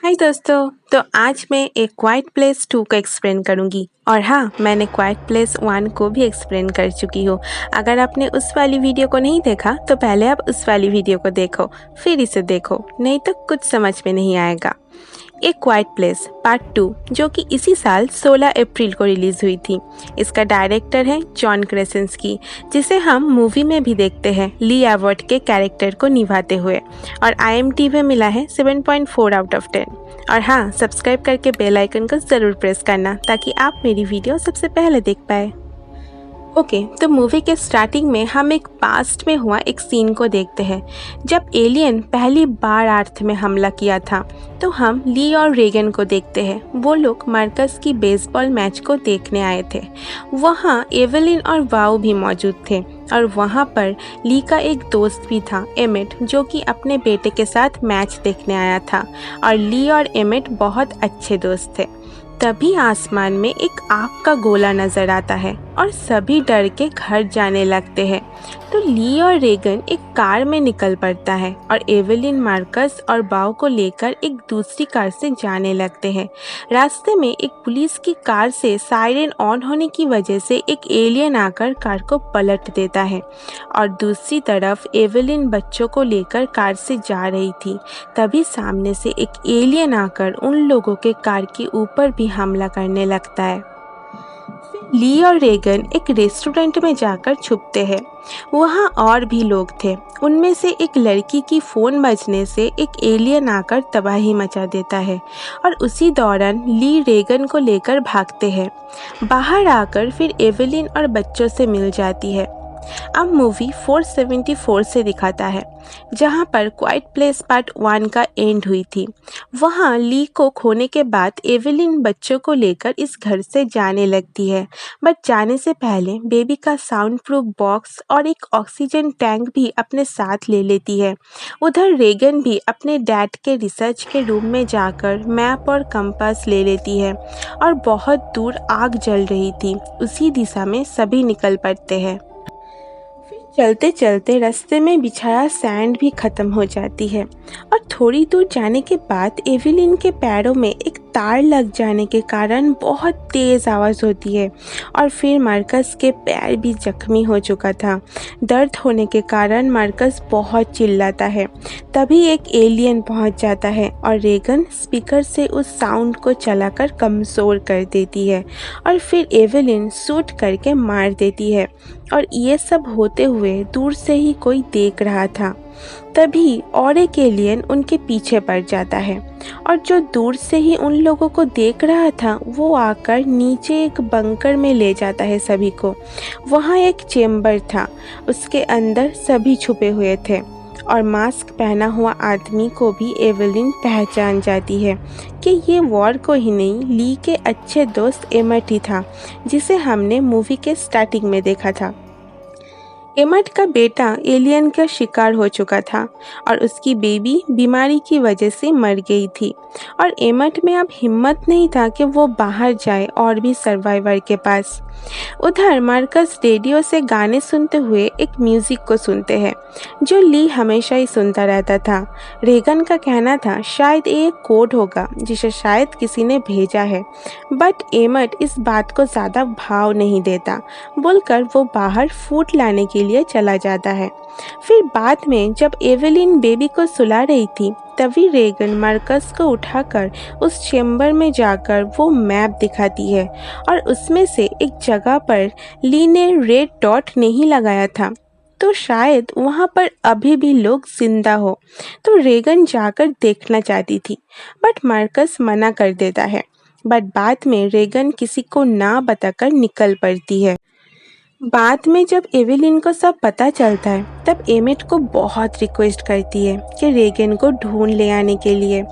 हाय दोस्तों। तो आज मैं एक क्वाइट प्लेस 2 को एक्सप्लेन करूंगी और हाँ, मैंने क्वाइट प्लेस 1 को भी एक्सप्लेन कर चुकी हूँ। अगर आपने उस वाली वीडियो को नहीं देखा तो पहले आप उस वाली वीडियो को देखो, फिर इसे देखो, नहीं तो कुछ समझ में नहीं आएगा। एक क्वाइट प्लेस पार्ट 2 जो कि इसी साल 16 अप्रैल को रिलीज़ हुई थी। इसका डायरेक्टर है जॉन क्रेसेंस्की, जिसे हम मूवी में भी देखते हैं ली एवर्ट के कैरेक्टर को निभाते हुए, और IMDb में मिला है 7.4 आउट ऑफ 10। और हाँ, सब्सक्राइब करके बेल आइकन को ज़रूर प्रेस करना ताकि आप मेरी वीडियो सबसे पहले देख पाए। ओके, तो मूवी के स्टार्टिंग में हम एक पास्ट में हुआ एक सीन को देखते हैं। जब एलियन पहली बार अर्थ में हमला किया था तो हम ली और रेगन को देखते हैं। वो लोग मार्कस की बेसबॉल मैच को देखने आए थे। वहाँ एवेलिन और वाओ भी मौजूद थे और वहाँ पर ली का एक दोस्त भी था, एमिट, जो कि अपने बेटे के साथ मैच देखने आया था। और ली और एमिट बहुत अच्छे दोस्त थे। तभी आसमान में एक आग का गोला नजर आता है और सभी डर के घर जाने लगते हैं। तो ली और रेगन एक कार में निकल पड़ता है और एवेलिन मार्कस और बाव को लेकर एक दूसरी कार से जाने लगते हैं। रास्ते में एक पुलिस की कार से सायरन ऑन होने की वजह से एक एलियन आकर कार को पलट देता है और दूसरी तरफ एवेलिन बच्चों को लेकर कार से जा रही थी। तभी सामने से एक एलियन आकर उन लोगों के कार के ऊपर भी हमला करने लगता है। ली और रेगन एक रेस्टोरेंट में जाकर छुपते हैं। वहाँ और भी लोग थे। उनमें से एक लड़की की फ़ोन बजने से एक एलियन आकर तबाही मचा देता है और उसी दौरान ली रेगन को लेकर भागते हैं। बाहर आकर फिर एवेलिन और बच्चों से मिल जाती है। अब मूवी 474 से दिखाता है, जहां पर क्वाइट प्लेस पार्ट 1 का एंड हुई थी। वहां ली को खोने के बाद एवेलिन बच्चों को लेकर इस घर से जाने लगती है, बट जाने से पहले बेबी का साउंड प्रूफ बॉक्स और एक ऑक्सीजन टैंक भी अपने साथ ले लेती है। उधर रेगन भी अपने डैड के रिसर्च के रूम में जाकर मैप और कंपास ले लेती है और बहुत दूर आग जल रही थी, उसी दिशा में सभी निकल पड़ते हैं। चलते चलते रास्ते में बिछाया सैंड भी खत्म हो जाती है और थोड़ी दूर जाने के बाद एवेलिन के पैरों में एक तार लग जाने के कारण बहुत तेज़ आवाज़ होती है और फिर मार्कस के पैर भी जख्मी हो चुका था। दर्द होने के कारण मार्कस बहुत चिल्लाता है। तभी एक एलियन पहुंच जाता है और रेगन स्पीकर से उस साउंड को चलाकर कमज़ोर कर देती है और फिर एवेलिन शूट करके मार देती है। और ये सब होते हुए दूर से ही कोई देख रहा था। तभी और एक एलियन उनके पीछे पड़ जाता है और जो दूर से ही उन लोगों को देख रहा था वो आकर नीचे एक बंकर में ले जाता है सभी को। वहाँ एक चेम्बर था, उसके अंदर सभी छुपे हुए थे और मास्क पहना हुआ आदमी को भी एवेलिन पहचान जाती है कि ये वॉर को ही नहीं, ली के अच्छे दोस्त एमट ही था, जिसे हमने मूवी के स्टार्टिंग में देखा था। एमट का बेटा एलियन का शिकार हो चुका था और उसकी बेबी बीमारी की वजह से मर गई थी और एमट में अब हिम्मत नहीं था कि वो बाहर जाए और भी सर्वाइवर के पास। उधर मार्कस रेडियो से गाने सुनते हुए एक म्यूजिक को सुनते हैं जो ली हमेशा ही सुनता रहता था। रेगन का कहना था शायद ये एक कोड होगा जिसे शायद किसी ने भेजा है, बट एमट इस बात को ज़्यादा भाव नहीं देता बोलकर वो बाहर फूड लाने के लिए चला जाता है। फिर बाद में जब एवेलिन बेबी को सुला रही थी तभी रेगन मार्कस को उठाकर उस चेम्बर में जाकर वो मैप दिखाती है और उसमें से एक जगह पर ली ने रेड डॉट नहीं लगाया था, तो शायद वहाँ पर अभी भी लोग जिंदा हो। तो रेगन जाकर देखना चाहती थी बट मार्कस मना कर देता है। बट बाद में रेगन किसी को ना बताकर निकल पड़ती है। बाद में जब एवेलिन को सब पता चलता है तब एमिट को बहुत रिक्वेस्ट करती है कि रेगन को ढूंढ ले आने के लिए।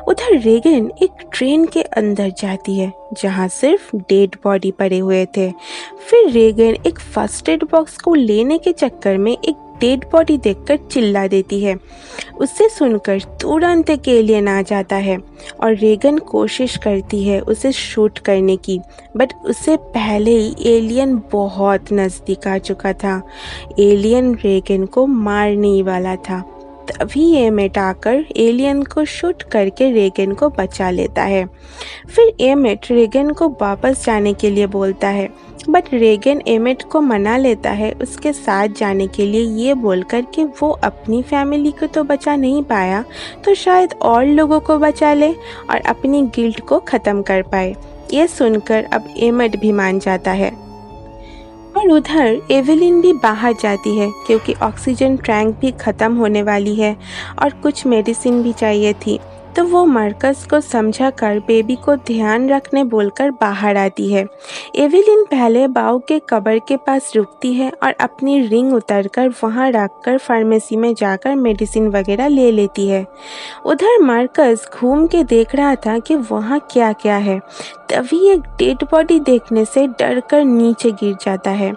उधर रेगन एक ट्रेन के अंदर जाती है जहां सिर्फ डेड बॉडी पड़े हुए थे। फिर रेगन एक फर्स्ट एड बॉक्स को लेने के चक्कर में एक डेड बॉडी देखकर चिल्ला देती है। उसे सुनकर तुरंत एक एलियन आ जाता है और रेगन कोशिश करती है उसे शूट करने की, बट उससे पहले ही एलियन बहुत नज़दीक आ चुका था। एलियन रेगन को मारने ही वाला था। तभी एमिट आकर एलियन को शूट करके रेगन को बचा लेता है। फिर एमिट रेगन को वापस जाने के लिए बोलता है, बट रेगन एमिट को मना लेता है उसके साथ जाने के लिए, ये बोलकर कि वो अपनी फैमिली को तो बचा नहीं पाया तो शायद और लोगों को बचा ले और अपनी गिल्ट को ख़त्म कर पाए। ये सुनकर अब एमिट भी मान जाता है। और उधर एवेलिन भी बाहर जाती है क्योंकि ऑक्सीजन टैंक भी ख़त्म होने वाली है और कुछ मेडिसिन भी चाहिए थी। तो वो मार्कस को समझाकर बेबी को ध्यान रखने बोलकर बाहर आती है। एवेलिन पहले बाव के कब्र के पास रुकती है और अपनी रिंग उतारकर वहाँ रखकर फार्मेसी में जाकर मेडिसिन वगैरह ले लेती है। उधर मार्कस घूम के देख रहा था कि वहाँ क्या क्या है, तभी एक डेड बॉडी देखने से डरकर नीचे गिर जाता है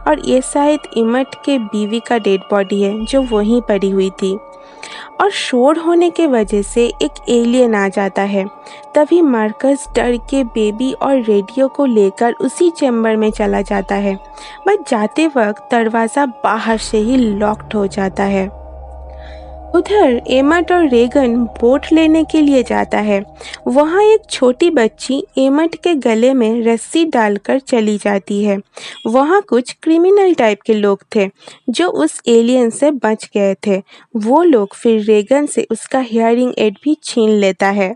और ये शायद एमिट के बीवी का डेड बॉडी है जो वहीं पड़ी हुई थी। और शोर होने के वजह से एक एलियन आ जाता है। तभी मार्कस डर के बेबी और रेडियो को लेकर उसी चैम्बर में चला जाता है, बट जाते वक्त दरवाज़ा बाहर से ही लॉक्ड हो जाता है। उधर एमिट और रेगन बोट लेने के लिए जाता है। वहाँ एक छोटी बच्ची एमिट के गले में रस्सी डालकर चली जाती है। वहाँ कुछ क्रिमिनल टाइप के लोग थे जो उस एलियन से बच गए थे। वो लोग फिर रेगन से उसका हियरिंग एड भी छीन लेता है।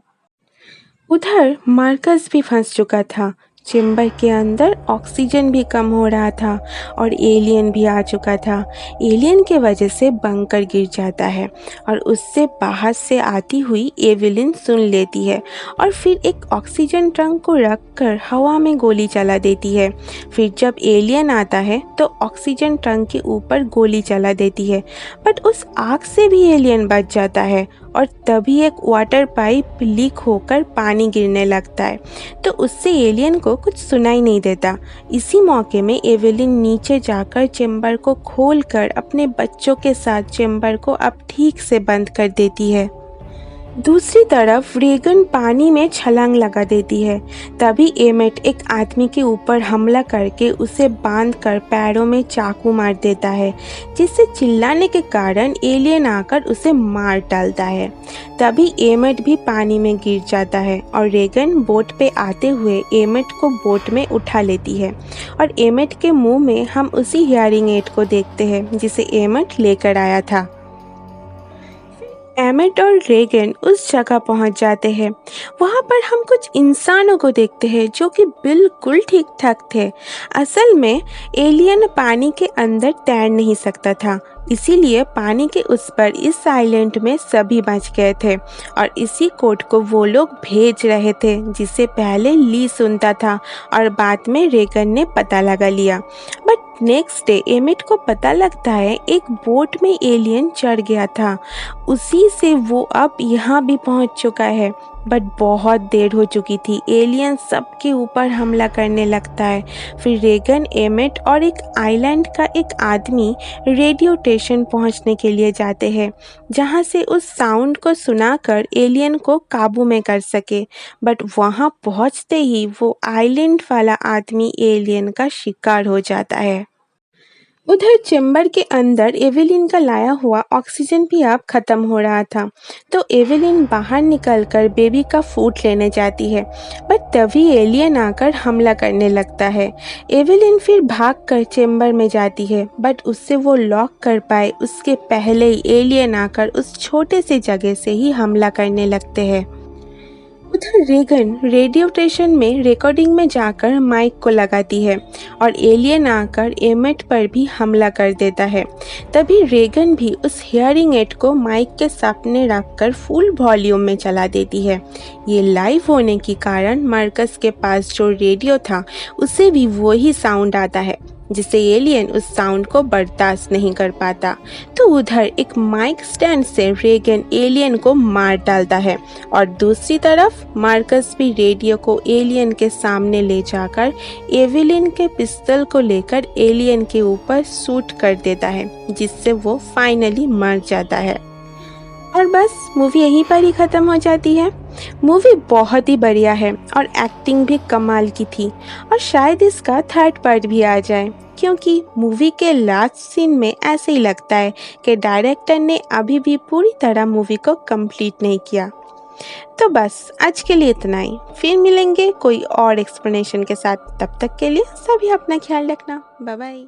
उधर मार्कस भी फंस चुका था। चेम्बर के अंदर ऑक्सीजन भी कम हो रहा था और एलियन भी आ चुका था। एलियन के वजह से बंकर गिर जाता है और उससे बाहर से आती हुई एवेलिन सुन लेती है और फिर एक ऑक्सीजन टैंक को रखकर हवा में गोली चला देती है। फिर जब एलियन आता है तो ऑक्सीजन टैंक के ऊपर गोली चला देती है, बट उस आग से भी एलियन बच जाता है और तभी एक वाटर पाइप लीक होकर पानी गिरने लगता है तो उससे एलियन को कुछ सुनाई नहीं देता। इसी मौके में एवेलिन नीचे जाकर चेम्बर को खोलकर अपने बच्चों के साथ चेम्बर को अब ठीक से बंद कर देती है। दूसरी तरफ रेगन पानी में छलांग लगा देती है। तभी एमिट एक आदमी के ऊपर हमला करके उसे बांधकर पैरों में चाकू मार देता है, जिससे चिल्लाने के कारण एलियन आकर उसे मार डालता है। तभी एमिट भी पानी में गिर जाता है और रेगन बोट पे आते हुए एमिट को बोट में उठा लेती है और एमिट के मुंह में हम उसी हियरिंग एड को देखते हैं जिसे एमिट लेकर आया था। एमिट और रेगन उस जगह पहुंच जाते हैं। वहां पर हम कुछ इंसानों को देखते हैं जो कि बिल्कुल ठीक ठाक थे। असल में एलियन पानी के अंदर तैर नहीं सकता था, इसीलिए पानी के उस पर इस आइलैंड में सभी बच गए थे और इसी कोड को वो लोग भेज रहे थे, जिसे पहले ली सुनता था और बाद में रेगन ने पता लगा लिया। बट नेक्स्ट डे एमिट को पता लगता है एक बोट में एलियन चढ़ गया था, उसी से वो अब यहाँ भी पहुँच चुका है। बट बहुत देर हो चुकी थी, एलियन सबके ऊपर हमला करने लगता है। फिर रेगन, एमिट और एक आइलैंड का एक आदमी रेडियो स्टेशन पहुंचने के लिए जाते हैं, जहां से उस साउंड को सुनाकर एलियन को काबू में कर सके। बट वहां पहुंचते ही वो आइलैंड वाला आदमी एलियन का शिकार हो जाता है। उधर चेम्बर के अंदर एवेलिन का लाया हुआ ऑक्सीजन भी अब खत्म हो रहा था, तो एवेलिन बाहर निकलकर बेबी का फूड लेने जाती है, बट तभी एलियन आकर हमला करने लगता है। एवेलिन फिर भागकर चेम्बर में जाती है, बट उससे वो लॉक कर पाए उसके पहले ही एलियन आकर उस छोटे से जगह से ही हमला करने लगते हैं। उधर रेगन रेडियो स्टेशन में रिकॉर्डिंग में जाकर माइक को लगाती है और एलियन आकर एमिट पर भी हमला कर देता है। तभी रेगन भी उस हियरिंग एड को माइक के सामने रखकर फुल वॉल्यूम में चला देती है। ये लाइव होने के कारण मार्कस के पास जो रेडियो था उसे भी वही साउंड आता है, जिससे एलियन उस साउंड को बर्दाश्त नहीं कर पाता। तो उधर एक माइक स्टैंड से रेगन एलियन को मार डालता है और दूसरी तरफ मार्कस भी रेडियो को एलियन के सामने ले जाकर एवेलिन के पिस्तौल को लेकर एलियन के ऊपर शूट कर देता है, जिससे वो फाइनली मर जाता है। और बस मूवी यहीं पर ही ख़त्म हो जाती है। मूवी बहुत ही बढ़िया है और एक्टिंग भी कमाल की थी और शायद इसका थर्ड पार्ट भी आ जाए, क्योंकि मूवी के लास्ट सीन में ऐसे ही लगता है कि डायरेक्टर ने अभी भी पूरी तरह मूवी को कंप्लीट नहीं किया। तो बस आज के लिए इतना ही, फिर मिलेंगे कोई और एक्सप्लेनेशन के साथ। तब तक के लिए सभी अपना ख्याल रखना। Bye bye.